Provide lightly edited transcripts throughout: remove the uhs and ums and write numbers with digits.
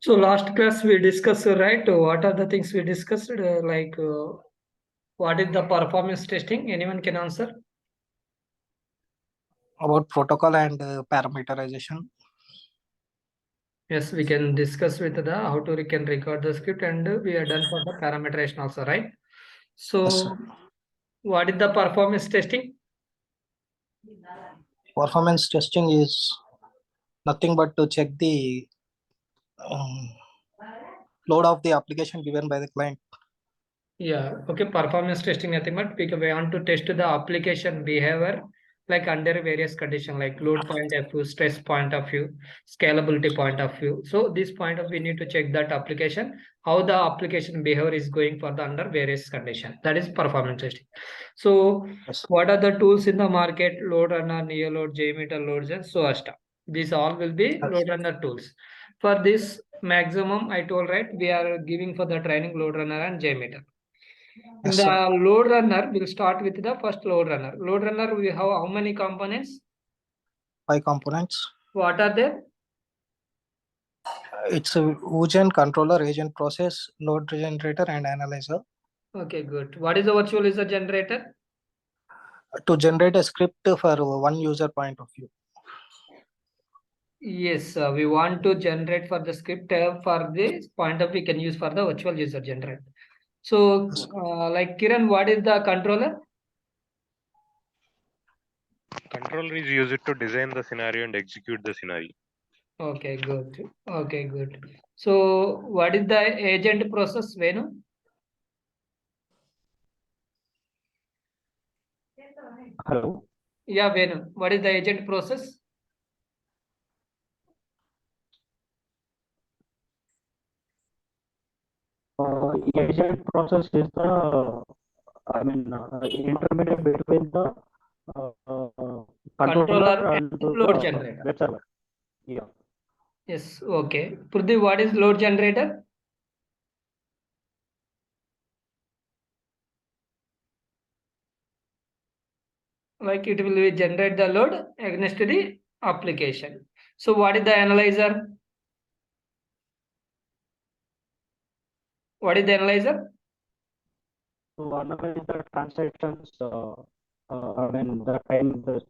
So last class we discussed, right? What are the things we discussed? What is the performance testing? Anyone can answer? About protocol and parameterization. Yes, we can discuss with the how to we can record the script, and we are done for the parameterization also, right? So Yes, sir. what is the performance testing? Performance testing is nothing but to check the um, load of the application given by the client. Yeah, okay. Performance testing nothing but we want to test the application behavior like under various conditions like load point of view, stress point of view, scalability point of view. So this point of we need to check that application, how the application behavior is going for the under various conditions. That is performance testing. So Yes, what are the tools in the market? Loadrunner, Neoload, JMeter, Loadrunner, so Asta. These all will be Loadrunner tools. For this maximum, I told right, we are giving for the training Loadrunner and JMeter. In yes, the sir. load runner, we'll start with the first load runner. Load runner, we have how many components? 5 components. What are they? It's a Wugen controller, agent process, load generator, and analyzer. Okay, good. What is the virtual user generator? To generate a script for one user point of view. Yes, we want to generate for the script for this point of we can use for the virtual user generator. So, Yes. like Kiran, what is the controller? Controller is used to design the scenario and execute the scenario. Okay, good. Okay, good. So, what is the agent process, Venu? Hello. Yeah, Venu. What is the agent process? Agent process is the, intermediate between the controller Controller and and the load generator. web server. Yeah. Yes, okay. Prithvi, what is load generator? Like it will generate the load against the application. So what is the analyzer? What is the analyzer? So analyze the transactions. The time the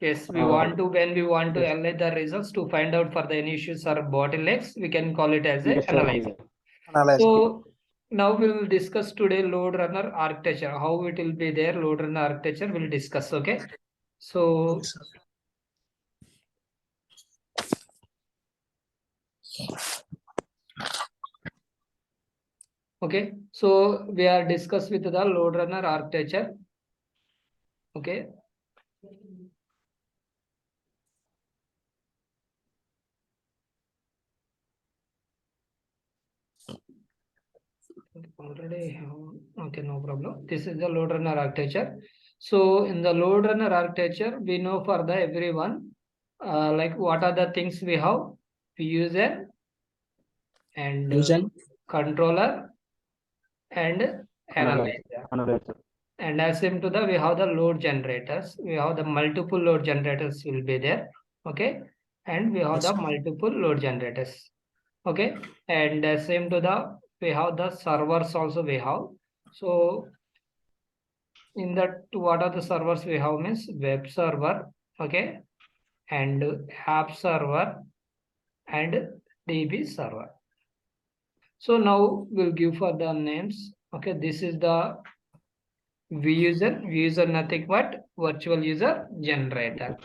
Yes, we want to when we want to analyze the results to find out for the any issues or bottlenecks, we can call it as a analyzer. Analyzer. So now we will discuss today load runner architecture. How it will be there, load runner architecture we'll discuss. Okay. So Yes, sir. okay, so we are discussed with the load runner architecture. Okay. Already have, okay, no problem. This is the load runner architecture. So in the load runner architecture, we know for the everyone, like what are the things we have? User and controller and analyzer. And as same to the we have the load generators. We have the multiple load generators will be there. Okay, and we have Yes, the sir. multiple load generators. Okay, and same to the we have the servers also we have. So in that what are the servers we have means web server, okay, and app server and DB server. So now we'll give for the names. Okay, this is the viewer nothing but virtual user generator.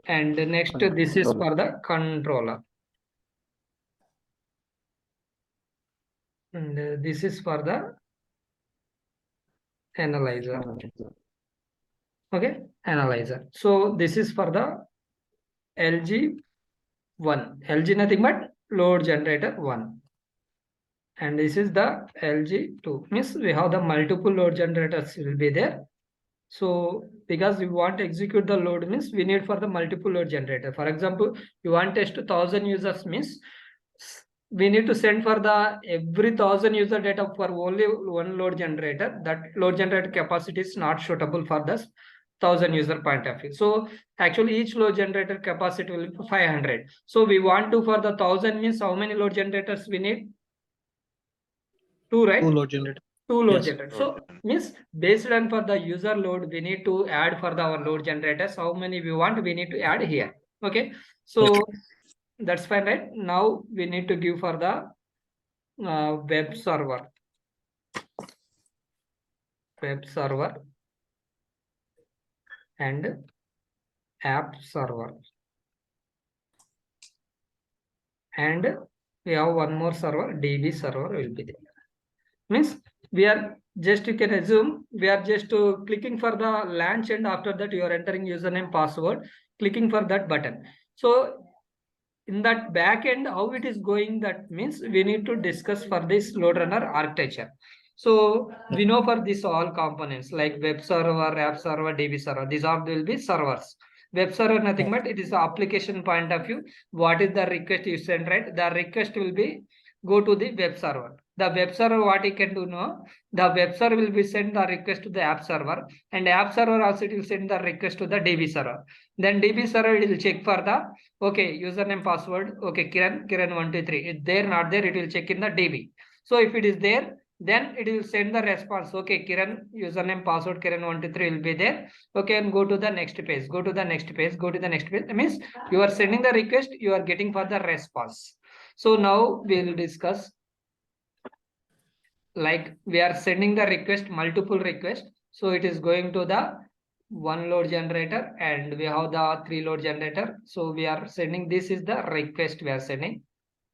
And next this is for the controller. And this is for the analyzer. Okay, analyzer. So this is for the LG1. LG nothing but load generator 1. And this is the LG2. Means we have the multiple load generators will be there. So because we want to execute the load means we need for the multiple load generator. For example, you want test 1,000 users means we need to send for the every 1,000 user data for only one load generator. That load generator capacity is not suitable for this 1000 user point of view. So actually each load generator capacity will be 500. So we want to for the 1000 means how many load generators we need? 2, right? 2 load generator. 2 load Yes. generators. So means based on for the user load, we need to add for our load generators. How many we want, we need to add here. Okay. So that's fine, right? Now we need to give for the web server. Web server and app server. And we have one more server, DB server will be there. Means we are just, you can assume we are just clicking for the launch, and after that you are entering username, password, clicking for that button. So in that back end, how it is going, that means we need to discuss for this Loadrunner architecture. So we know for this all components like web server, app server, DB server, these all will be servers. Web server nothing but it is the application point of view. What is the request you send, right? The request will be go to the web server. The web server, what it can do now, the web server will be send the request to the app server, and app server also it will send the request to the DB server. Then DB server it will check for the okay username, password, okay Kiran123, it's there, not there, it will check in the DB. So if it is there, then it will send the response, okay Kiran username, password Kiran123 will be there, okay, and go to the next page, go to the next page, go to the next page. That means you are sending the request, you are getting for the response. So now we will discuss, like we are sending the request, multiple requests. So it is going to the one load generator, and we have the 3 load generator. So we are sending, this is the request we are sending.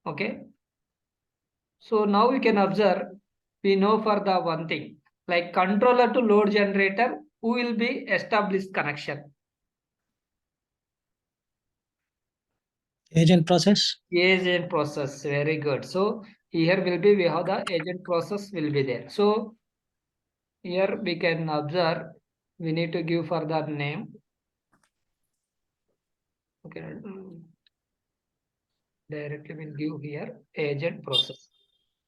Okay. So now we can observe, we know for the one thing, like controller to load generator, who will be established connection? Agent process. Agent process, very good. So here will be, we have the agent process will be there. So here we can observe, we need to give for the name. Okay. Directly we'll give here agent process.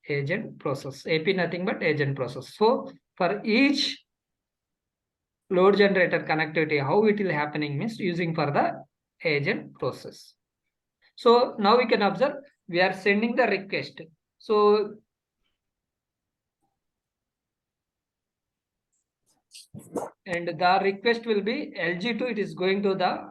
Agent process. AP nothing but agent process. So for each load generator connectivity, how it will happening means using for the agent process. So now we can observe, we are sending the request. So and the request will be LG2, it is going to the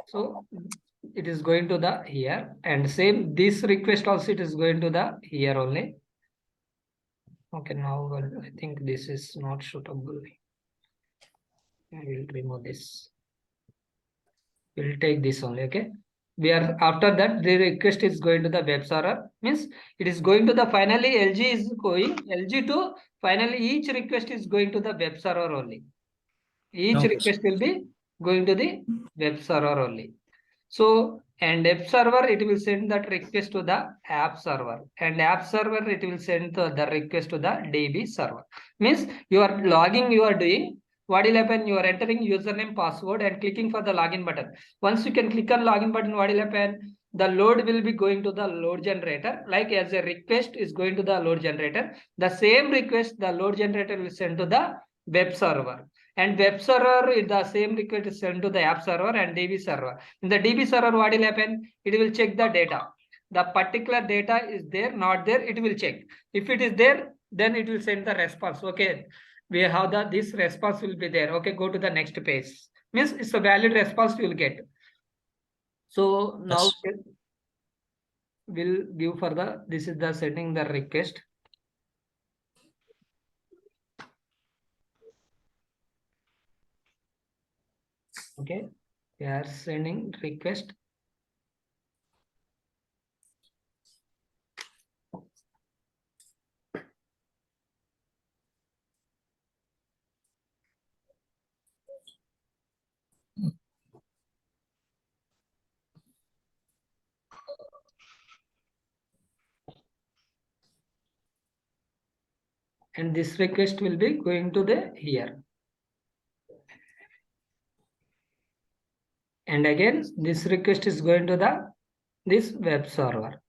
so it is going to the here, and same this request also it is going to the here only. Okay, now I think this is not suitable. I will remove this. We'll take this only. Okay. We are after that the request is going to the web server, means it is going to the finally LG is going LG2, finally each request is going to the web server only. Each Okay. request will be going to the web server only. So and app server it will send that request to the app server, and app server it will send the request to the DB server. Means you are logging, you are doing, what will happen, you are entering username, password, and clicking for the login button. Once you can click on login button, what will happen, the load will be going to the load generator, like as a request is going to the load generator, the same request the load generator will send to the web server, and web server is the same request is sent to the app server and DB server. In the DB server, what will happen, it will check the data, the particular data is there, not there, it will check. If it is there, then it will send the response. Okay, we have the this response will be there. Okay, go to the next page, means it's a valid response you will get. So now Yes. we'll give for the, this is the setting the request. Okay, we are sending request. And this request will be going to the here. And again, this request is going to the this web server.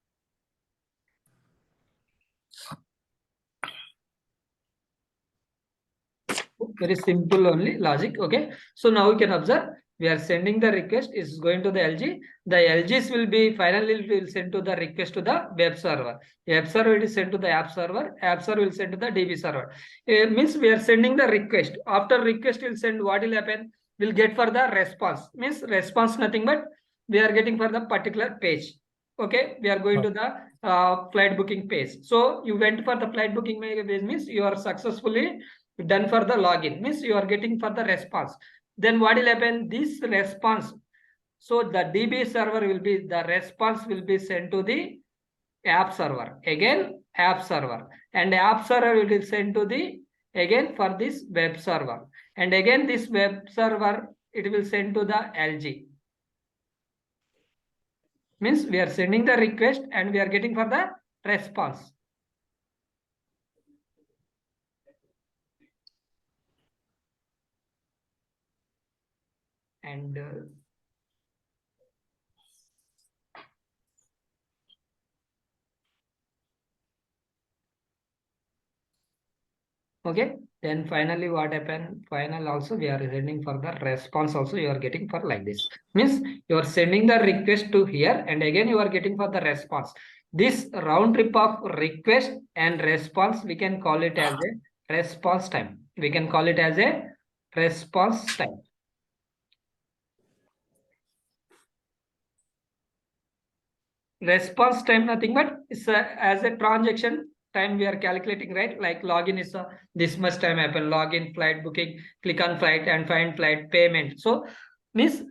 very simple only logic. Okay. So now you can observe we are sending the request is going to the LG. The LGs will be finally will send to the request to the web server. Web server will send to the app server. App server will send to the DB server. It means we are sending the request. After request will send, what will happen? We'll get for the response. Means response nothing but we are getting for the particular page. Okay, we are going to the flight booking page. So you went for the flight booking page means you are successfully done for the login. Means you are getting for the response. Then what will happen? This response. So the DB server will be, the response will be sent to the app server. Again, app server. And app server will be sent to the, again for this web server. And again this web server, it will send to the LG. Means we are sending the request and we are getting for the response. And okay, then finally what happened? Final also we are sending for the response also you are getting for like this. Means you are sending the request to here and again you are getting for the response. This round trip of request and response, we can call it as a response time. We can call it as a response time. Response time nothing but it's as a transaction time we are calculating, right? Like login is this much time happen, login, flight booking, click on flight and find flight, payment. So means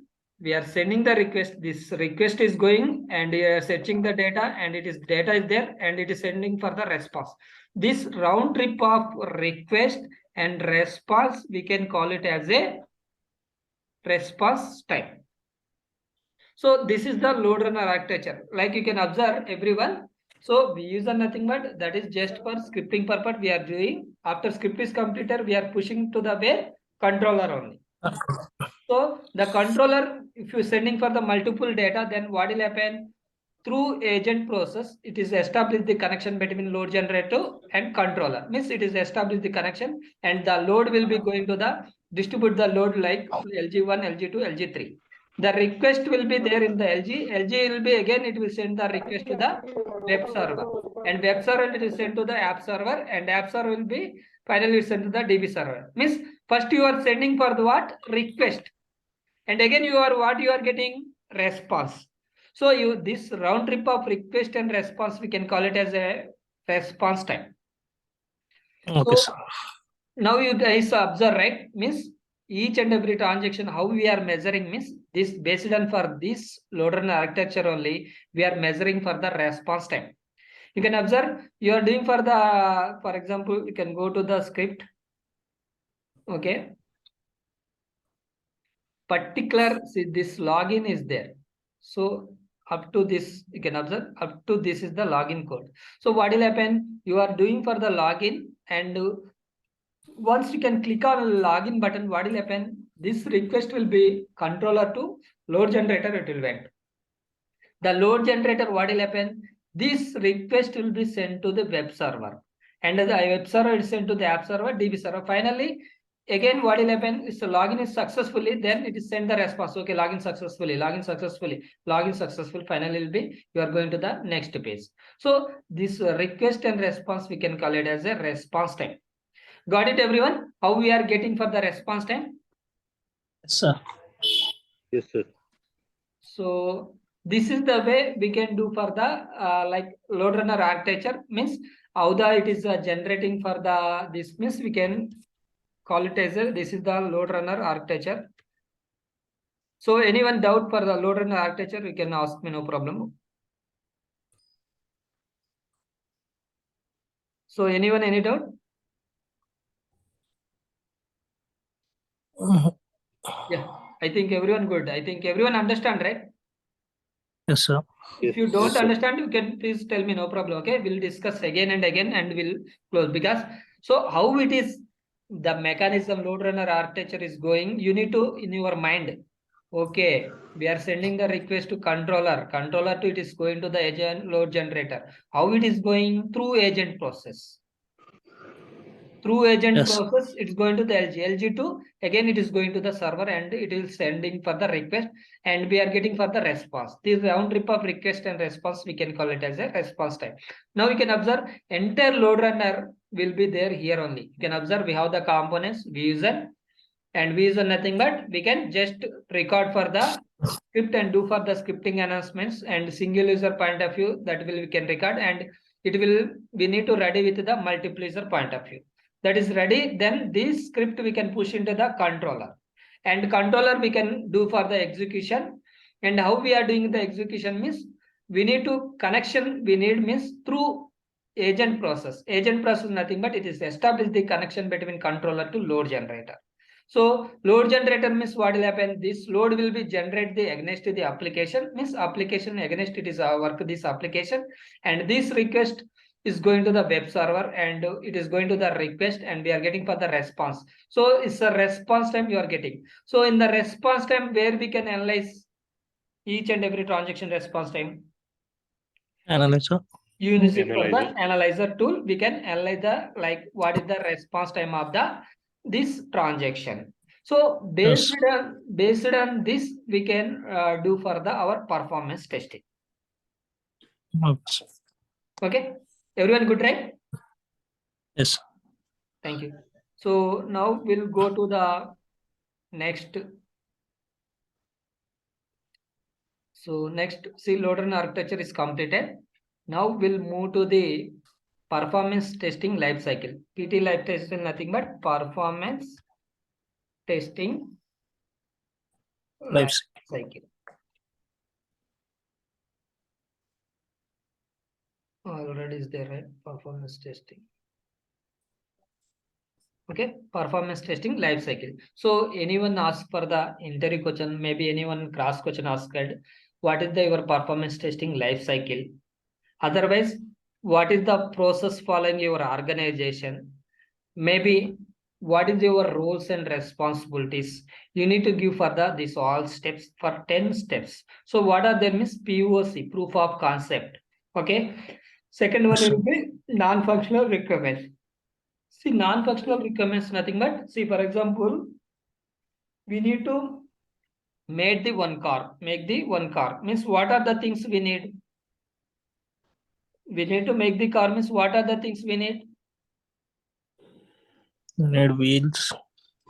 we are sending the request, this request is going and we are searching the data and it is data is there and it is sending for the response. This round trip of request and response, we can call it as a response time. So this is the Loadrunner architecture. Like you can observe everyone. So we use nothing but that is just for scripting purpose we are doing. After script is completed, we are pushing to the where controller only. So the controller, if you're sending for the multiple data, then what will happen? Through agent process, it is established the connection between load generator and controller. Means it is established the connection and the load will be going to the distribute the load like LG1, LG2, LG3. The request will be there in the LG. LG will be again, it will send the request to the web server. And web server it is sent to the app server and app server will be finally sent to the DB server. Means first you are sending for the what? Request. And again you are what you are getting? Response. So you this round trip of request and response, we can call it as a response time. Okay, so sir. now you guys observe, right? Means each and every transaction, how we are measuring means this based on for this Loadrunner architecture only, we are measuring for the response time. You can observe you are doing for the, for example, you can go to the script. Okay. Particular, see this login is there. So up to this, you can observe up to this is the login code. So what will happen? You are doing for the login and once you can click on login button, what will happen? This request will be controller to load generator, it will went. The load generator, what will happen? This request will be sent to the web server and the web server is sent to the app server, DB server. Finally, again, what will happen is the login is successfully, then it is send the response. Okay, login successfully, login successfully, login successful. Finally, will be you are going to the next page. So this request and response, we can call it as a response time. Got it, everyone? How we are getting for the response time? Yes, sir. Yes, sir. So this is the way we can do for the like Loadrunner architecture. Means how the it is generating for the this means we can call it as a this is the Loadrunner architecture. So anyone doubt for the Loadrunner architecture, you can ask me, no problem. So anyone any doubt? Yeah, I think everyone good. I think everyone understand, right? Yes, sir. If you Yes, don't sir. understand, you can please tell me, no problem. Okay, we'll discuss again and again and we'll close. Because so how it is the mechanism Loadrunner architecture is going, you need to in your mind. Okay, we are sending the request to controller to it is going to the agent load generator. How it is going? Through agent process. Through agent Yes. process, it's going to the LG to again it is going to the server and it is sending for the request and we are getting for the response. This round trip of request and response we can call it as a response time. Now you can observe entire load runner will be there here only. You can observe we have the components visual and visual nothing but we can just record for the script and do for the scripting announcements and single user point of view that will we can record and it will we need to ready with the multiple user point of view. That is ready, then this script we can push into the controller and controller we can do for the execution. And how we are doing the execution means we need to connection we need means through agent process nothing but it is establish the connection between controller to load generator. So load generator means what will happen, this load will be generate the against the application means application against it is work this application and this request is going to the web server and it is going to the request and we are getting for the response. So it's a response time you are getting. So in the response time where we can analyze each and every transaction response time. Analyzer. Use it for the Analyzer. analyzer tool. We can analyze the like what is the response time of the this transaction. So based on this we can do for the our performance testing. Okay. Okay, everyone good, right? Yes. Thank you. So now we'll go to the next. So next, see Loadrunner architecture is completed. Now we'll move to the performance testing life cycle. PT life testing nothing but performance testing life cycle. Already is there, right? Performance testing. Okay, performance testing life cycle. So anyone ask for the interview question, maybe anyone cross question asked, what is the your performance testing life cycle? Otherwise, what is the process following your organization? Maybe what is your roles and responsibilities? You need to give for the this all steps for 10 steps. So what are them is POC, proof of concept. Okay. Second one will be non-functional requirements. See, non-functional requirements nothing but see, for example, we need to make the one car. Make the one car means what are the things we need? We need to make the car means what are the things we need? You need wheels.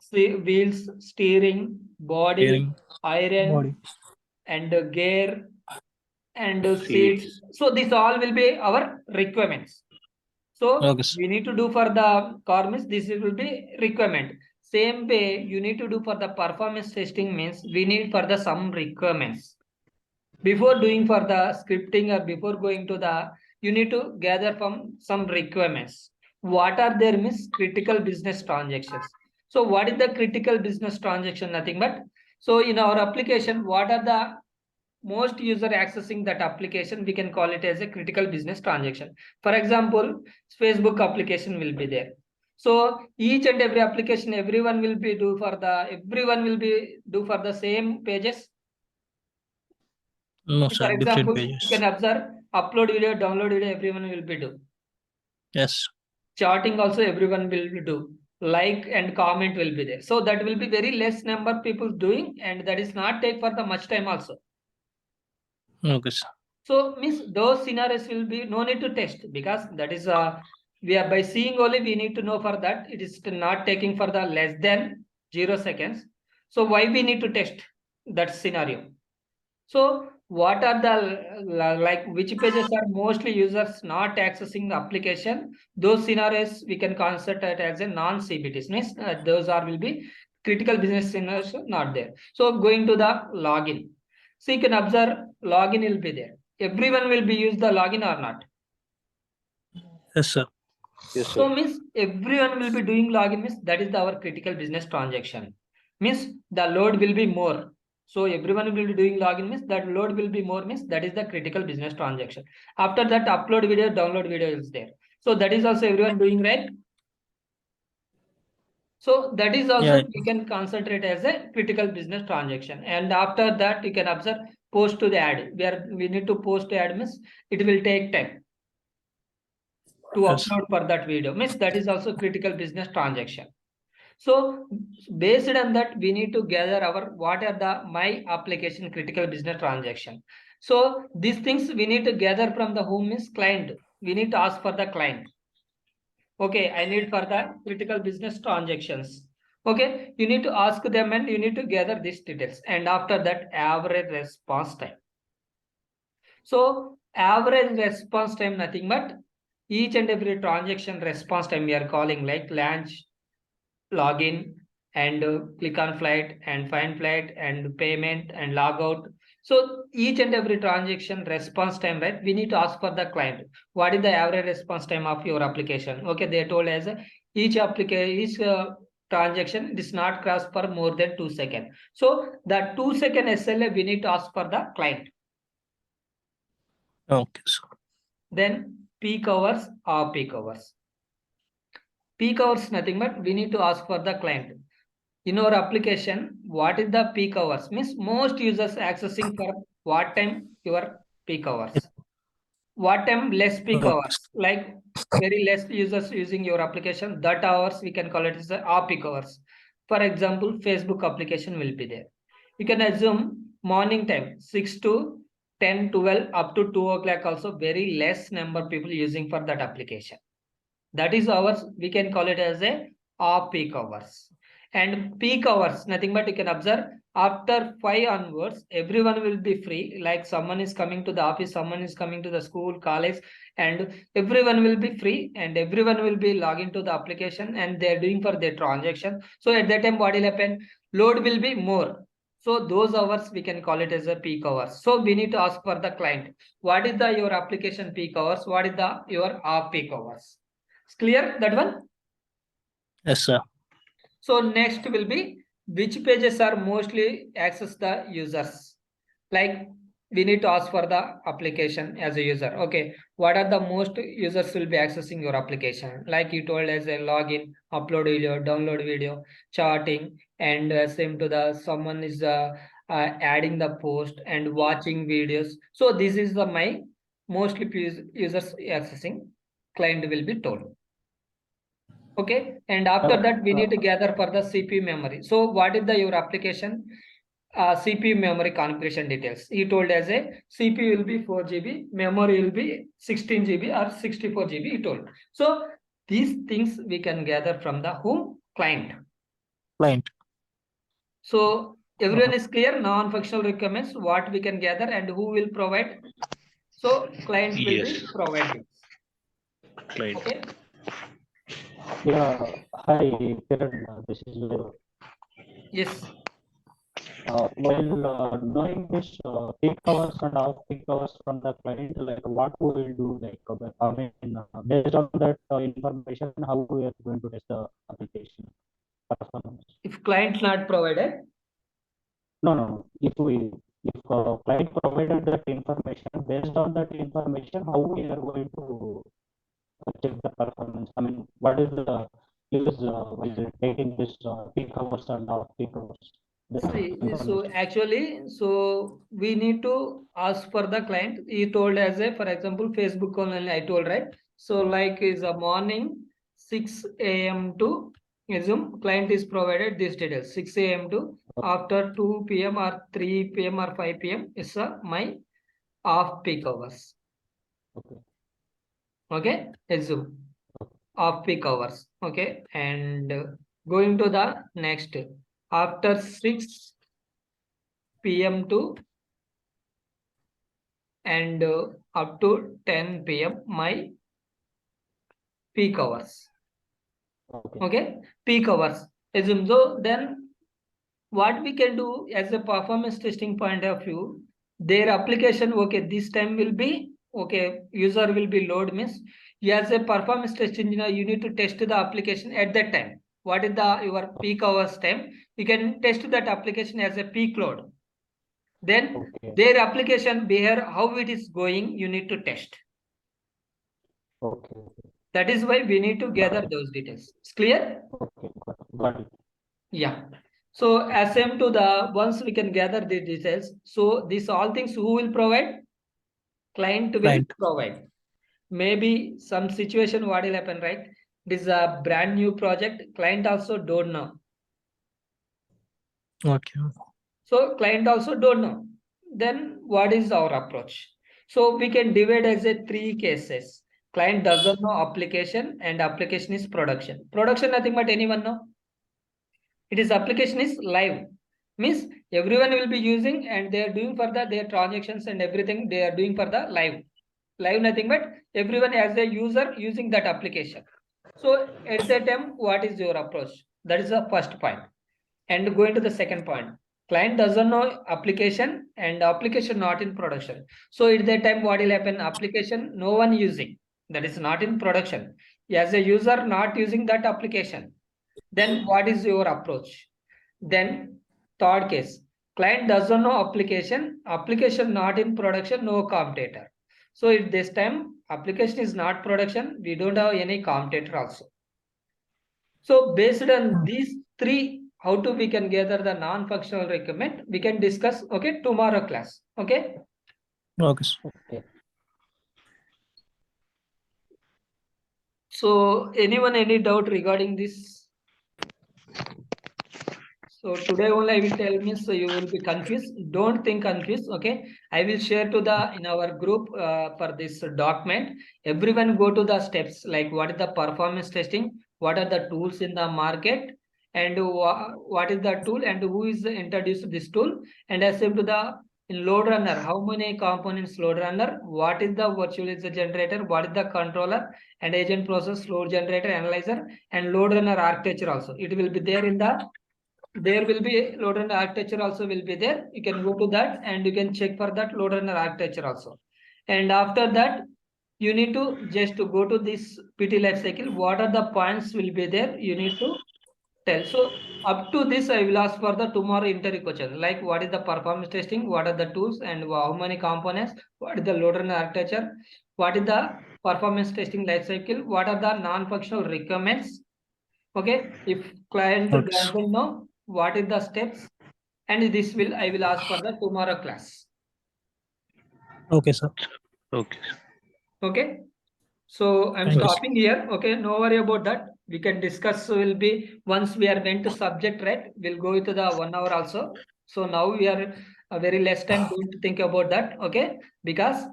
See, wheels, steering, body, iron, Body. and gear, and seats. So this all will be our requirements. So Okay. we need to do for the car means this will be requirement. Same way you need to do for the performance testing means we need for the some requirements. Before doing for the scripting or before going to the, you need to gather from some requirements. What are there means critical business transactions. So what is the critical business transaction? Nothing but, so in our application, what are the most user accessing that application? We can call it as a critical business transaction. For example, Facebook application will be there. So each and every application, everyone will be do for the same pages. No, For sir. example, Different pages. you can observe upload video, download video, everyone will be do. Yes. Charting also everyone will do. Like and comment will be there. So that will be very less number of people doing, and that is not take for the much time also. Okay, sir. So means those scenarios will be no need to test because that is we are by seeing only we need to know for that it is not taking for the less than 0 seconds. So why we need to test that scenario? So what are the like which pages are mostly users not accessing the application? Those scenarios we can consider it as a non-CBTs means those are will be critical business scenarios not there. So going to the login. So you can observe login will be there. Everyone will be use the login or not? Yes, sir. Yes, sir. So means everyone will be doing login means that is our critical business transaction. Means the load will be more. So everyone will be doing login means that load will be more means that is the critical business transaction. After that upload video, download video is there. So that is also everyone doing, right? So that is also you can concentrate as a critical business transaction. And after that you can observe post to the ad where we need to post the ad means it will take time. to Yes. upload for that video. Means that is also critical business transaction. So based on that, we need to gather our what are the my application critical business transaction. So these things we need to gather from the whom is client. We need to ask for the client. Okay, I need for the critical business transactions. Okay, you need to ask them and you need to gather these details. And after that, average response time. So average response time, nothing but each and every transaction response time we are calling like launch, login, and click on flight and find flight and payment and logout. So each and every transaction response time, right? We need to ask for the client. What is the average response time of your application? Okay, they told as each transaction is not cross for more than 2 seconds. So the 2 second SLA we need to ask for the client. Okay, sir. Then peak hours or peak hours. Peak hours nothing but we need to ask for the client. In our application, what is the peak hours? Means most users accessing for what time your peak hours. What time less peak Okay. hours? Like very less users using your application, that hours we can call it as the off peak hours. For example, Facebook application will be there. You can assume morning time 6 to 10, 12 up to 2 o'clock also very less number people using for that application. That is hours, we can call it as a off peak hours. And peak hours, nothing but you can observe after 5 onwards, everyone will be free. Like someone is coming to the office, someone is coming to the school, college, and everyone will be free and everyone will be logging to the application and they're doing for their transaction. So at that time, what will happen? Load will be more. So those hours we can call it as a peak hours. So we need to ask for the client. What is the your application peak hours? What is the your off peak hours? It's clear that one? Yes, sir. So next will be which pages are mostly access the users. Like we need to ask for the application as a user. Okay, what are the most users will be accessing your application? Like you told as a login, upload video, download video, chatting, and same to the someone is adding the post and watching videos. So this is the my mostly users accessing client will be told. Okay, and after that we need to gather for the CPU memory. So what is the your application CPU memory configuration details? He told as a CPU will be 4 GB, memory will be 16 GB or 64 GB. He told. So these things we can gather from the whom client. Client. So everyone is clear. Non-functional requirements what we can gather and who will provide. So client will be Yes. providing. Client. Okay. Yeah, hi, Kiran, this is Leo. Yes. While knowing this peak hours and off peak hours from the client, like what we will do, like I mean, based on that information, how we are going to test the application performance. If client not provided. No. If client provided that information, based on that information, how we are going to check the performance? I mean, what is the use while taking this peak hours and off peak hours? So actually, so we need to ask for the client. He told as a, for example, Facebook only I told, right? So like is a morning 6 a.m. to assume client is provided this details 6 a.m. to after 2 p.m. or 3 p.m. or 5 p.m. is my off peak hours. Okay, assume off peak hours. Okay, and going to the next after 6 p.m. to and up to 10 p.m. my peak hours. Okay, peak hours. Assume so then what we can do as a performance testing point of view, their application, okay, this time will be okay, user will be load means as a performance test engineer, you need to test the application at that time. What is the your peak hours time? You can test that application as a peak load. Then their application behavior, how it is going, you need to test. Okay. That is why we need to gather those details. It's clear? Okay, got it. Yeah. So as same to the once we can gather the details. So these all things who will provide? Client will provide. maybe some situation what will happen, right? This is a brand new project. Client also don't know. Okay. So client also don't know. Then what is our approach? So we can divide as a 3 cases. Client doesn't know application and application is production. Production nothing but anyone know. It is application is live. Means everyone will be using and they are doing for their transactions and everything they are doing for the live. Live nothing but everyone as a user using that application. So at that time, what is your approach? That is the first point. And going to the second point. Client doesn't know application and application not in production. So at that time, what will happen? Application no one using. That is not in production. As a user not using that application. Then what is your approach? Then third case. Client doesn't know application. Application not in production, no commutator. So at this time, application is not production. We don't have any commutator also. So based on these 3, how to we can gather the non-functional requirement, we can discuss, okay, tomorrow class. Okay. Okay, sir. Okay. So anyone, any doubt regarding this? So today only I will tell me, so you will be confused. Don't think confused. Okay. I will share to the in our group for this document. Everyone go to the steps like what is the performance testing, what are the tools in the market, and what is the tool and who is introduced this tool, and as same to the in Loadrunner, how many components Loadrunner, what is the virtualization generator, what is the controller and agent process, load generator, analyzer, and Loadrunner architecture also. It will be there in the. There will be Loadrunner architecture also will be there. You can go to that and you can check for that Loadrunner architecture also. And after that, you need to just to go to this PT lifecycle. What are the points will be there? You need to tell. So up to this, I will ask for the tomorrow interview question. Like what is the performance testing? What are the tools and how many components? What is the Loadrunner architecture? What is the performance testing lifecycle? What are the non-functional requirements? Okay, if client Okay. doesn't know what is the steps, and this will I will ask for the tomorrow class. Okay, sir. Okay. Okay, so I'm Thank you, sir. stopping here. Okay, no worry about that. We can discuss. Will be once we are went to subject, right? We'll go into the 1 hour also. So now we are a very less time going to think about that. Okay, because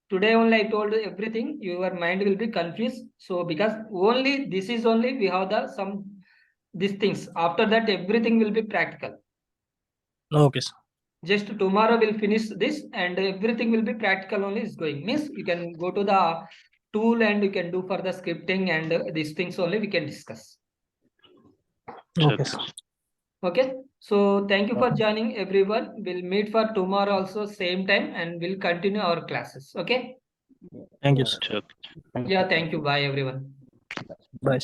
today only I told everything. Your mind will be confused. So because only this is only we have the some these things. After that, everything will be practical. Okay, sir. Just tomorrow we'll finish this and everything will be practical only is going. Means you can go to the tool and you can do for the scripting and these things only we can discuss. Okay, sir. Okay. So thank you for joining everyone. We'll meet for tomorrow also same time and we'll continue our classes. Okay. Thank you, sir. Sure. Yeah. Thank you. Bye everyone. Bye.